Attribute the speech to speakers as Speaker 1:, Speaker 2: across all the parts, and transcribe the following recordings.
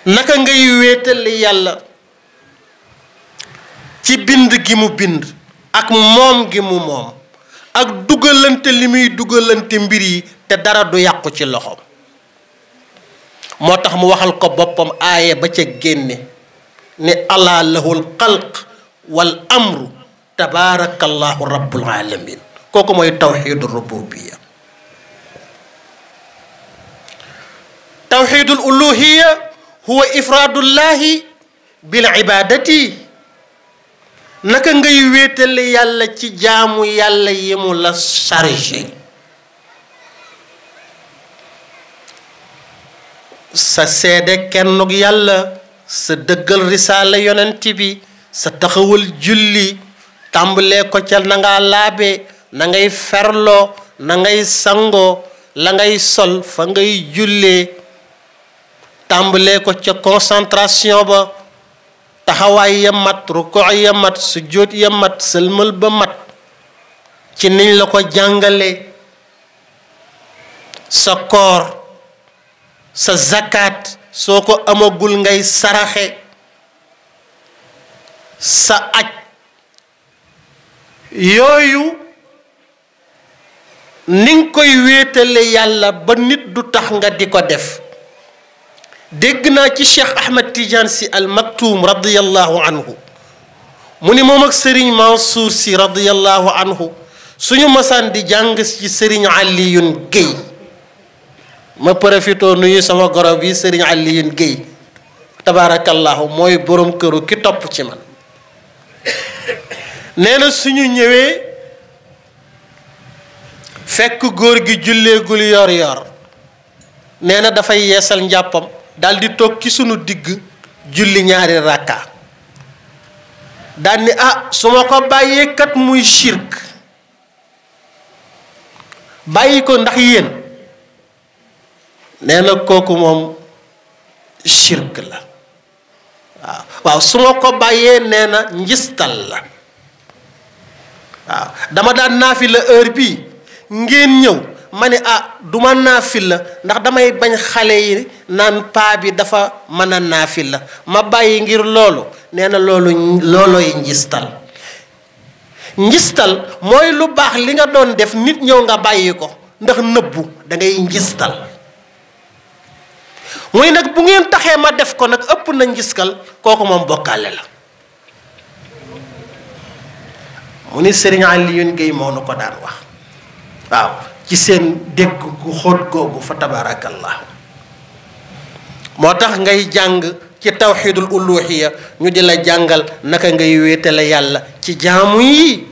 Speaker 1: naka ngay wéetale yàlla ci bind gi mu bind ak moom gi mu moom ak dugalante li muy dugalante mbir yi te dara du yàqu ci loxoom. moo tax mu waxal ko boppam aaye ba ca génne ne alaa lahul xalq wal amru tabaarakallahu rabbul alamin. kooku mooy tawxiidu rububiya. tawxiidul uluhiya huwa ifraadullahi bil ibaadati. naka ngay wéetale yàlla ci jaamu yàlla yi mu la chargé. sa seede kennug yàlla, sa dëggal risaala yonent bi, sa taxawal julli tàmbalee ko ca na ngaa laabe, na ngay ferloo, na ngay sangoo, la ngay sol fa ngay jullee, tàmbalee ko ca concentration ba, taxawaay ya mat, rukoo ya mat, sujjóot ya mat, sëlmal ba mat ci niñ la ko jàngale. sa koor, sa zakat soo ko amagul ngay saraxe, sa aj, yooyu ni nga koy wéetale yàlla ba nit du tax nga di ko def. dégg naa ci Cheikh Ahmed Tidiane Sy Al Maktoum radiyallahu anhu mu ni moom ak Serigne Mansour Sy radiyallahu anhu suñu masaan di jàng ci Serigne Aliyun Guèye, ma profitoo nuyu sama goro bi Serigne Aliyun Guèye tabaarakallahu mooy borom këru ki topp ci man. nee na suñu ñëwee fekk góor gi julleegul yor yor, nee na dafay yeesal njàppam daal di toog ci sunu digg julli ñaari rakka daal ni su ma ko bàyyee kat muy shirk, bàyyi ko ndax yéen. nee na kooku moom shirk la. waaw su ma ko bàyyee nee na njistal la. waaw dama daan naafila heure bii ngeen ñëw ma ne duma naafila ndax damay bañ xale yi naan paa bi dafa mën a naafila ma bàyyi ngir loolu. nee na loolooy njistal. njistal mooy lu baax li nga doon def nit ñëw nga bàyyi ko ndax nëbbu da ngay njistal. muy nag bu ngeen taxee ma def ko nag ëpp na njiskal, kooku moom bokkaale la. mu ni Serigne Aliyun Guèye moo nu ko daan wax. waaw ci seen dégg gu xóot googu fa tabarakallah. moo tax ngay jàng ci tawxidul uluhiya ñu di la jàngal naka ngay wéetale yàlla ci jaamu yi,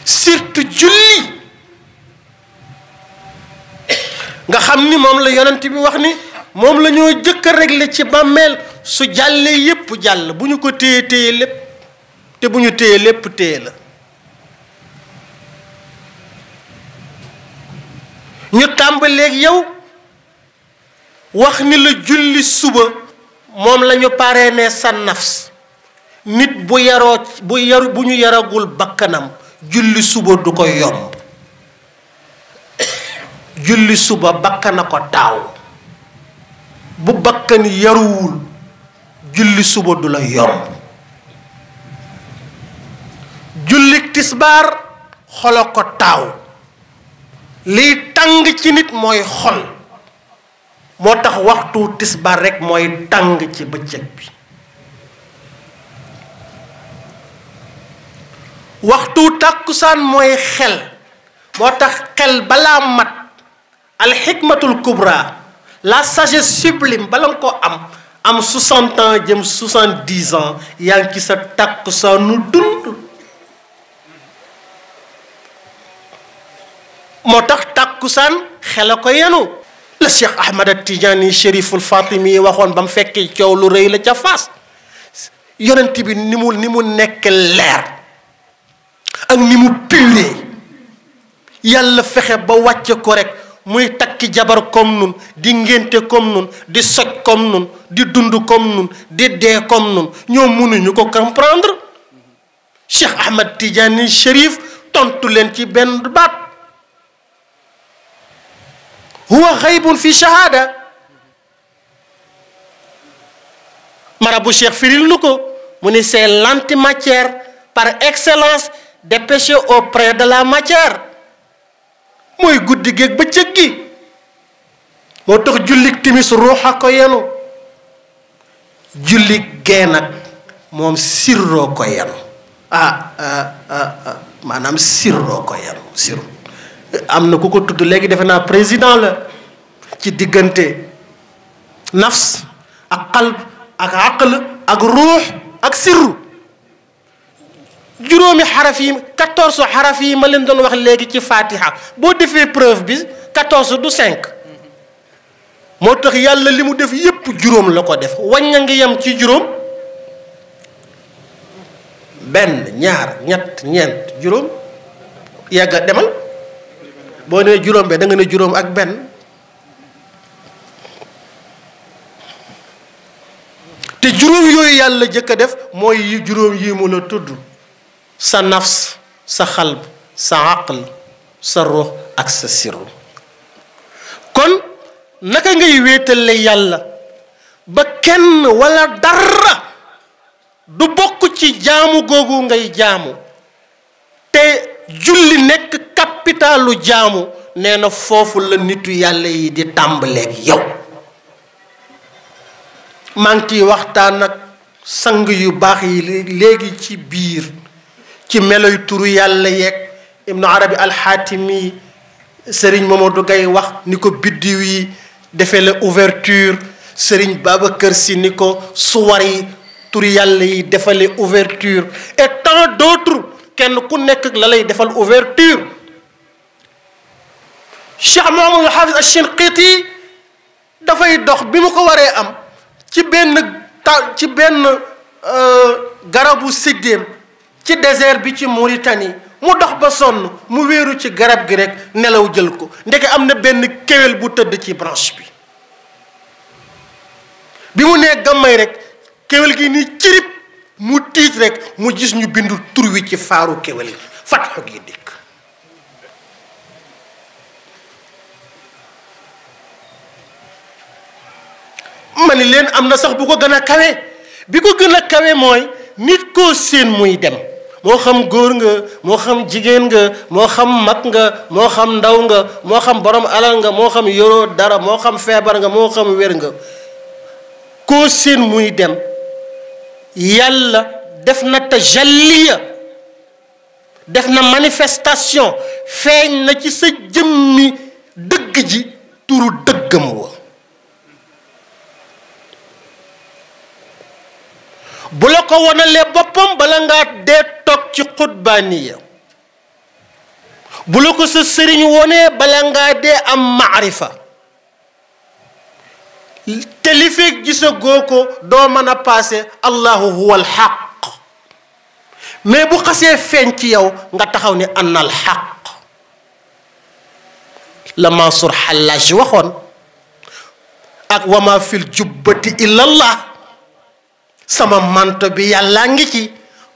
Speaker 1: surtout julli nga xam ni moom la yonent bi wax ni moom la ñoo jëkk a réglé ci bàmmeel. su jàllee yépp jàll, bu ñu ko téye téye lépp, te bu ñu téye lépp téye la. ñu tàmbaleeg yow wax ni la julli suba moom la ñu parrainé sa nafs. nit bu ñu yaragul bakkanam julli suba du ko yomb. julli suba bakkana ko taaw. bu bakkan yaruwul julli suba du la yomb. julli tisbaar xolo ko taaw. liy tàng ci nit mooy xol. moo tax waxtu tisbaar rekk mooy tàng ci bëccëg bi. waxtu tàkkusaan mooy xel. moo tax xel balaa mat alxikmatul kubra, la sagesse sublime, bala nga ko am 60 ans jëm 70 ans yaa ngi ci sa tàkkusaanu dund. moo tax tàkkusaan xel a ko yenu. la Cheikh Ahmad Tidiane Chériful Fatimi waxoon ba mu fekkee coow lu rëy la ca Faas. yonent bi ni mu nekk leer ak ni mu puré, yàlla fexe ba wàcce ko rek muy takki jabar comme nun, di ngénte comme nun, di soj comme nun, di dund comme nun, di dee comme nun. ñoom mënuñu ko comprendre. Cheikh Ahmad Tidiane Chérif tontu leen ci benn baat: huwa xaybun fi shahada. marabu Cheikh firil nu ko mu ni c'est l'antimatière par excellence dépêchée auprès de la matière. mooy guddi géeg bëccëg gi moo tax jullik timis ruuxa ko yenu jullik gee nag moom sirroo ko yenu maanaam sirroo ko yenu sirru am na ku ko tudd léegi defe naa président la ci diggante nafs ak qalb ak aql ak ruux ak sirru juróomi xaraf yi 14 xaraf yi ma leen doon wax léegi ci fatiha boo defee preuve bi 14 du 5 moo tax yàlla li mu def yépp juróom la ko def wàñña ngi yem ci juróom benn ñaar ñett ñeent juróom yàgga demal boo nee juróom be da nga ne juróom ak benn te juróom yooyu yàlla jëkk a def mooy yi juróom yi mu la tudd sa nafs sa xalb sa aql sa ruux ak sa sirru kon naka ngay wéetale yàlla ba kenn wala dara du bokk ci jaamu googu ngay jaamu te julli nekk capitalu jaamu nee na foofu la nitu yàlla yi di tàmbaleeg yow maa ngi ciy waxtaan ak sang yu baax yi léegi ci biir ci meloy turu yàlla yeeg ibnu arabi alxaatimi sëriñ Mamadou Gaye wax ni ko biddiw yi defee la ouverture sëriñ Babacar Si ni ko suwar yi turu yàlla yi defale ouverture et tant d'autres kenn ku nekk la lay defal ouverture Cheikh Mouhamadou Hafiz Al-Shinqiti dafay dox bi mu ko waree am ci benn garabu siddéem ci désert bi ci Mauritanie mu dox ba sonn mu wéeru ci garab gi rek nelaw jël ko ndeke am na benn kéwél bu tëdd ci branche bi mu nee gàmmay rek kéwél gi ni cirib mu tiit rek mu gis ñu bindu tur wi ci faaru kéwél gi fatxu gi dikk ma ni leen am na sax bu ko gën a kawe bi ko gën a kawe mooy nit koo seen muy dem moo xam góor nga moo xam jigéen nga moo xam mag nga moo xam ndaw nga moo xam borom alal nga moo xam yoroo dara moo xam feebar nga moo xam wér nga koo seen muy dem yàlla def na tajalliya def na manifestation feeñ na ci sa jëmmi dëgg ji turu dëggam wa bu la ko wonalee boppam bala ngaa dee toog ci xutbaaniya bu la ko sa sëriñ wonee bala ngaa dee am maarifa te li fekk gisagoo ko doo mën a paase allahu huwa alxaq mais bu xasee feeñ ci yow nga taxaw ni anna alxaq la Mansour Xallaaj waxoon ak wama fil jubbati illa allah sama manto bi yàlla ngi ci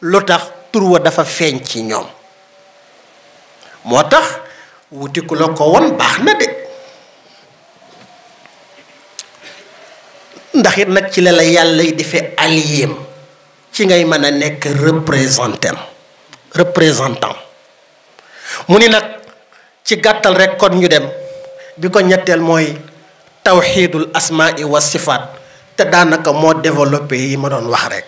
Speaker 1: lu tax tur wa dafa feeñ ci ñoom moo tax wuti ku la ko won baax na de ndax it nag ci la la yàlla yi defee alliéem ci ngay mën a nekk représentant mu ni nag ci gàttal rek kon ñu dem bi ko ñetteel mooy tawxiidul asmaai wa sifaat te daanaka moo développé yi ma doon wax rek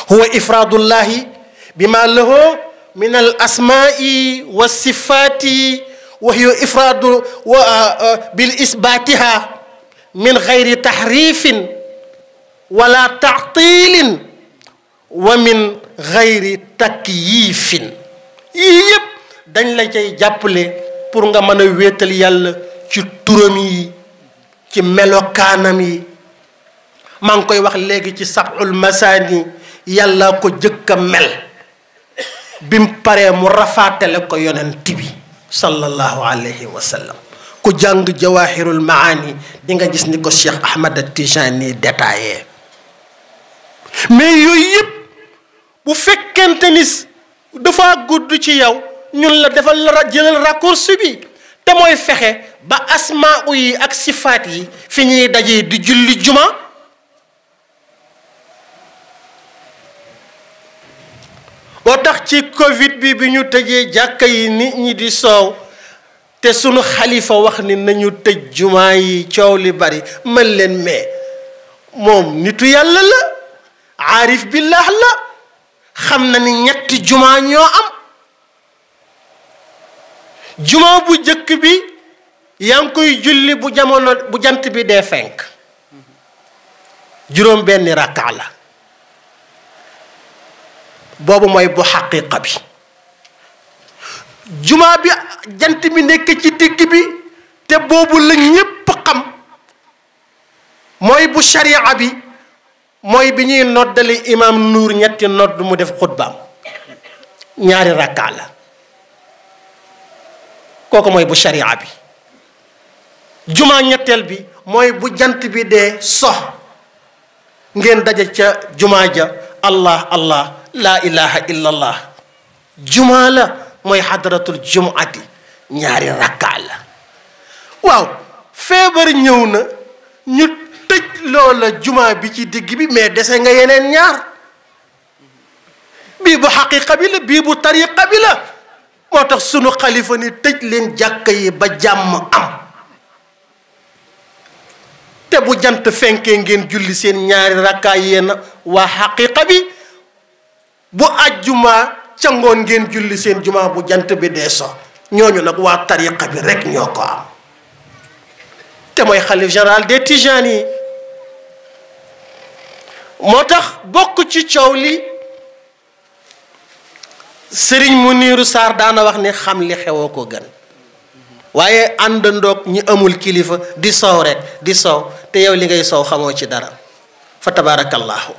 Speaker 1: huwa ifraadullahi bima lahu min al asmaai wa sifaati wa hiya ifraadu bil isbaatiha min gayri taxriifin wala taxtiilin wa min gayri takyiifin yii yëpp dañ la cay jàppale pour nga mën a wéetal yàlla ci turam yi ci melokaanam yi maa ngi koy wax léegi ci sab'ul masaani yàlla ko jëkk a mel bim paree mu rafaatale ko yonent bi sallallahu alayhi wa sallam ku jàng jawahirul maani di nga gis ni ko Cheikh Ahmad Tijani détaillé mais yooyu yëpp bu fekkente ni dafa gudd ci yow ñun la defal la jëlal raccourci bi te mooy fexe ba asmaa yi ak sifaat yi fi ñuy dajee di julli juma tax ci Covid bi ñu tëjee jàkka yi nit ñi di soow te sunu xalifa wax ni nañu tëj jumaa yi coow li bari mën leen mais moom nitu yàlla la aarif billah la xam na ni ñetti jumaa ñoo am jumaa bu jëkk bi yaa ngi koy julli bu jamono bu jant bi dee fenk juróom benni rakka la boobu mooy bu xaqiqa bi jumaa bi jant bi nekk ci digg bi te boobu la ñépp xam mooy bu sharia bi mooy bi ñuy noddali imam nuur ñetti nodd mu def xutbaam ñaari rakka la kooku mooy bu sharia bi jumaa ñetteel bi mooy bu jant bi dee sox ngeen daje ca jumaa ja allah allah laa ilaha illa allah jumaa la mooy xadratul jumuati ñaari rakka la waaw feebar ñëw na ñu tëj loola jumaa bi ci digg bi mais dese nga yeneen ñaar bii bu xaqiqa bi la bii bu tariqa bi la moo tax sunu xalifa ni tëj leen jàkka yi ba jàmm am te bu jant fenkee ngeen julli seen ñaari rakkaa yéen waa xaqiqa bi bu ajjuma ca ngoon ngeen julli seen jumaa bu jant bi dee so ñooñu nag waa tariqa bi rek ñoo ko am te mooy xalif général des Tijaani yi moo tax bokk ci coow li sëriñ Muniiru Saar daana wax ni xam li xewoo ko gën waaye àndandoog ñi amul kilifa di soow rek di soow te yow li ngay soow xamoo ci dara fa tabarakallahu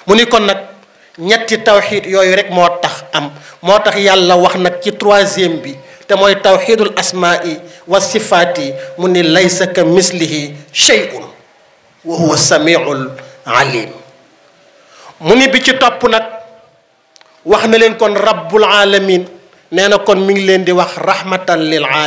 Speaker 1: mu ni kon nag ñetti tawxiid yooyu rek moo tax am moo tax yàlla wax nag ci troisième bi te mooy tawxiidul asmaai wa sifaati mu ni laysa ka mislihi shay'un wa huwa samiul alim mu ni bi ci topp nag wax na leen kon rabbul alamin nee na kon mi ngi leen di wax rahmatan lil alamin